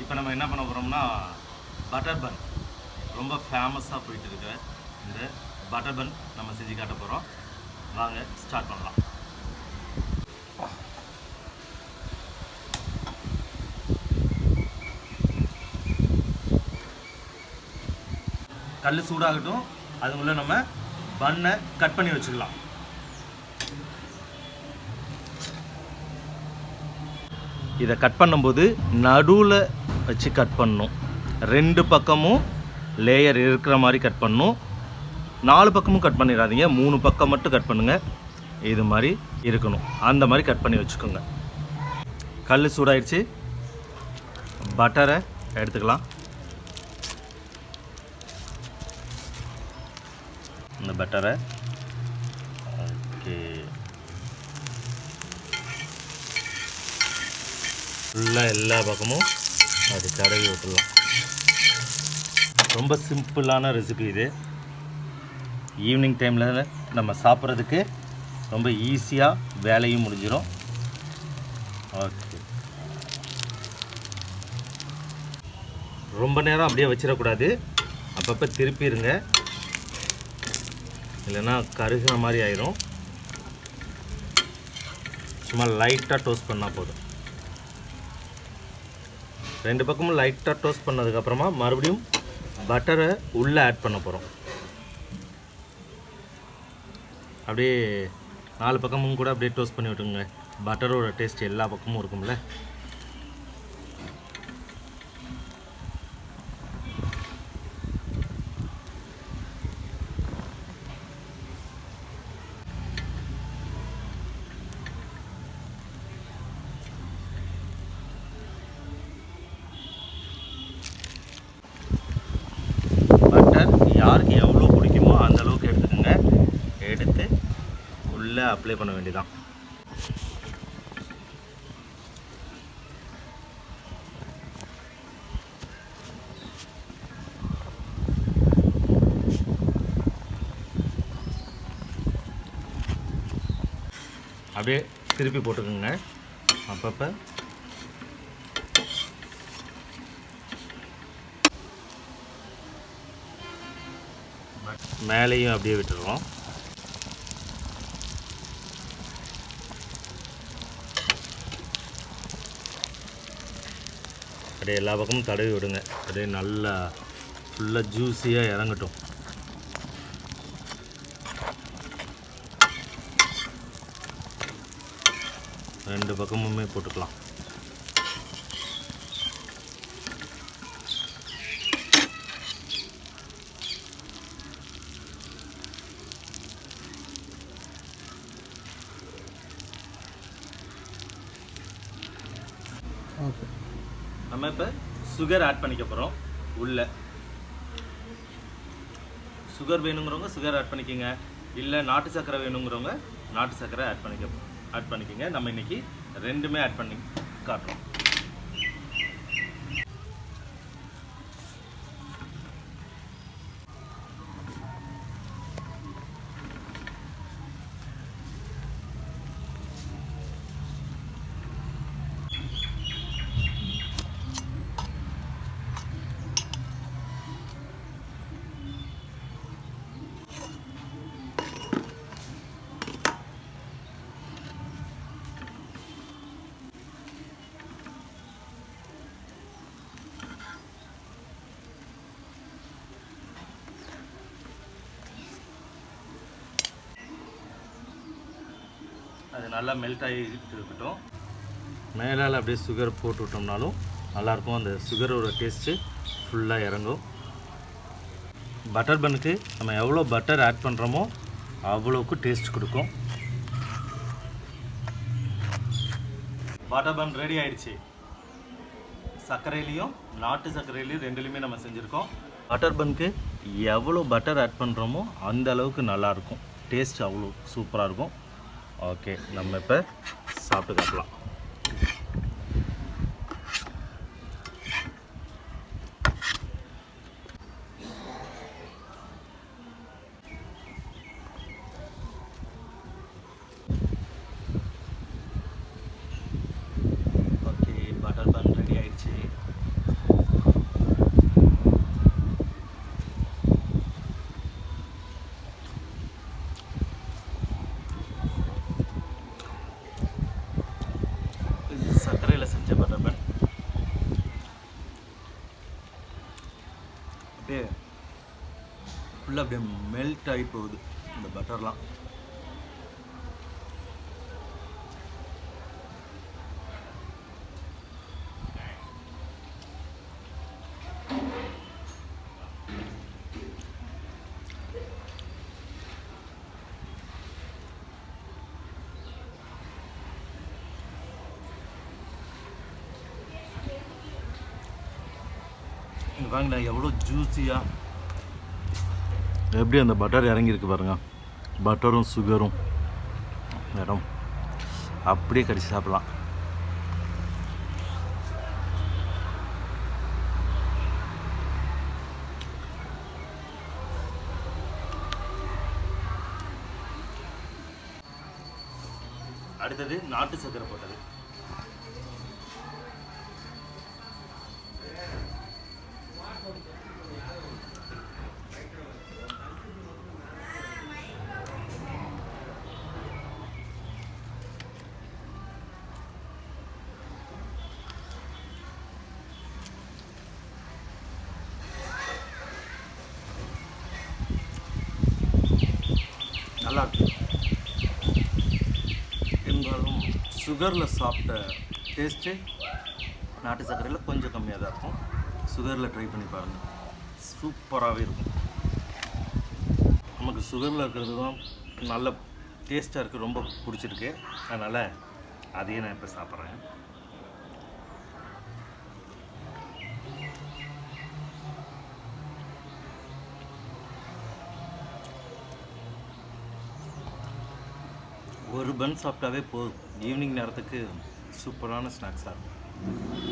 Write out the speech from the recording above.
இப்போ நம்ம என்ன பண்ண போகிறோம்னா பட்டர் பன் ரொம்ப ஃபேமஸாக போயிட்டு இருக்க இந்த பட்டர் பன் நம்ம செஞ்சு காட்ட போகிறோம். வாங்க ஸ்டார்ட் பண்ணலாம். கல் சூடாகட்டும், அதுக்குள்ளே நம்ம பன்னை கட் பண்ணி வச்சுக்கலாம். இதை கட் பண்ணும்போது நடுவில் வச்சு கட் பண்ணணும். 2 பக்கமும் லேயர் இருக்கிற மாதிரி கட் பண்ணணும். 4 பக்கமும் கட் பண்ணிடாதீங்க, 3 பக்கம் மட்டும் கட் பண்ணுங்கள். இது மாதிரி இருக்கணும், அந்த மாதிரி கட் பண்ணி வச்சுக்கோங்க. கல் சூடாயிடுச்சு, பட்டரை எடுத்துக்கலாம். இந்த பட்டரை ஓகே ஃபுல்லாக எல்லா பக்கமும் அது தடவி விட்டுடலாம். ரொம்ப சிம்பிளான ரெசிபி இது. ஈவினிங் டைமில் நம்ம சாப்பிட்றதுக்கு ரொம்ப ஈஸியாக வேலையும் முடிஞ்சிடும். ஓகே, ரொம்ப நேரம் அப்படியே வச்சிடக்கூடாது, அப்பப்போ திருப்பிடுங்க, இல்லைன்னா கருகிற மாதிரி ஆயிரும். சும்மா லைட்டாக டோஸ்ட் பண்ணால் போதும். 2 பக்கமும் லைட்டாக டோஸ்ட் பண்ணதுக்கப்புறமா மறுபடியும் பட்டரை உள்ளே ஆட் பண்ண போகிறோம். அப்படியே 4 பக்கமும் கூட அப்படியே டோஸ்ட் பண்ணி விட்டுங்க. பட்டரோட டேஸ்ட் எல்லா பக்கமும் இருக்கும்ல. யாருக்கு எவ்வளோ பிடிக்குமோ அந்த அளவுக்கு எடுத்துக்கோங்க. எடுத்து உள்ளே அப்ளை பண்ண வேண்டியதான். அப்படியே திருப்பி போட்டுக்கோங்க. அப்பப்போ மேலேயும் அப்படியே விட்டுருவோம். அப்படியே எல்லா பக்கமும் தடவி விடுங்க. அப்படியே நல்லா ஃபுல்லாக ஜூஸியாக இறங்கட்டும். ரெண்டு பக்கமுமே போட்டுக்கலாம். ஓகே, நம்ம இப்போ சுகர் ஆட் பண்ணிக்க போகிறோம். உள்ள சுகர் வேணுங்கிறவங்க சுகர் ஆட் பண்ணிக்கோங்க, இல்லை நாட்டு சர்க்கரை வேணுங்கிறவங்க நாட்டு சர்க்கரை ஆட் பண்ணிக்கோங்க. நம்ம இன்றைக்கி ரெண்டுமே ஆட் பண்ணி காட்டுறோம். அது நல்லா மெல்ட் ஆகிட்டு இருக்கட்டும். மேலால் அப்படியே சுகர் போட்டு விட்டோம்னாலும் நல்லாயிருக்கும். அந்த சுகரோட டேஸ்ட்டு ஃபுல்லாக இறங்கும். பட்டர் பன்னுக்கு நம்ம எவ்வளோ பட்டர் ஆட் பண்ணுறோமோ அவ்வளோக்கு டேஸ்ட் கொடுக்கும். பட்டர் பன் ரெடி ஆயிடுச்சு. சர்க்கரையிலையும் நாட்டு சர்க்கரையிலையும் ரெண்டுலேயுமே நம்ம செஞ்சுருக்கோம். பட்டர் பன்னுக்கு எவ்வளோ பட்டர் ஆட் பண்ணுறோமோ அந்த அளவுக்கு நல்லாயிருக்கும். டேஸ்ட் அவ்வளோ சூப்பராக இருக்கும். ஓகே, நம்ம இப்போ சாப்பிட்டு காட்டலாம். ஓகே, பட்டர் பன் ரெடி ஆயிடுச்சு. சர்க்கரையில் செஞ்ச பட்டர் பன் அப்படியே ஃபுல்லாக அப்படியே மெல்ட் ஆகி போகுது இந்த பட்டர்லாம். வாங்கினா எவ்வளோ ஜூஸியாக எப்படி அந்த பட்டர் இறங்கியிருக்கு பாருங்க. பட்டரும் சுகரும் மேடம் அப்படியே கடிச்சு சாப்பிடலாம். அடுத்தது நாட்டு சக்கரை போட்டது. நல்லா இருக்கு. இருந்தாலும் சுகரில் சாப்பிட்ட டேஸ்ட்டு நாட்டு சர்க்கரையில் கொஞ்சம் கம்மியாக தான் இருக்கும். சுகரில் ட்ரை பண்ணி பாருங்கள், சூப்பராகவே இருக்கும். நமக்கு சுகரில் இருக்கிறது தான் நல்ல டேஸ்ட்டாக இருக்குது, ரொம்ப பிடிச்சிருக்கு. அதனால் அதையே நான் இப்போ சாப்பிட்றேன். ஒரு பன் சாப்பிட்டாவே போதும், ஈவினிங் நேரத்துக்கு சூப்பரான ஸ்நாக்ஸாக இருக்கும்.